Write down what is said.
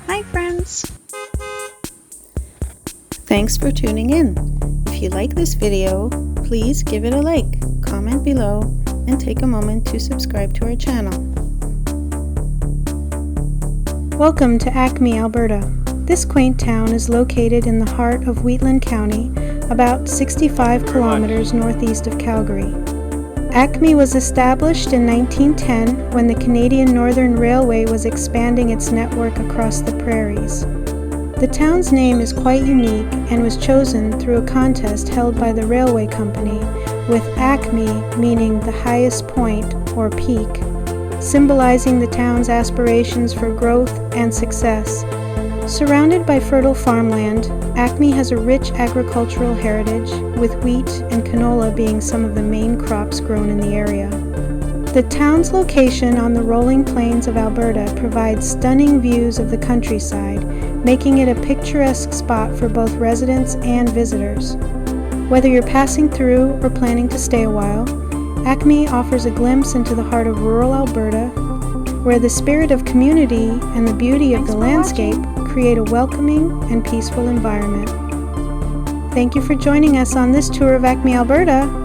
Hi friends! Thanks for tuning in. If you like this video, please give it a like, comment below, and take a moment to subscribe to our channel. Welcome to Acme, Alberta. This quaint town is located in the heart of Wheatland County, about 65 kilometers northeast of Calgary. Acme was established in 1910 when the Canadian Northern Railway was expanding its network across the prairies. The town's name is quite unique and was chosen through a contest held by the railway company, with Acme meaning the highest point or peak, symbolizing the town's aspirations for growth and success. Surrounded by fertile farmland, Acme has a rich agricultural heritage, with wheat and canola being some of the main crops grown in the area. The town's location on the rolling plains of Alberta provides stunning views of the countryside, making it a picturesque spot for both residents and visitors. Whether you're passing through or planning to stay a while, Acme offers a glimpse into the heart of rural Alberta, where the spirit of community and the beauty of the landscape create a welcoming and peaceful environment. Thank you for joining us on this tour of Acme, Alberta.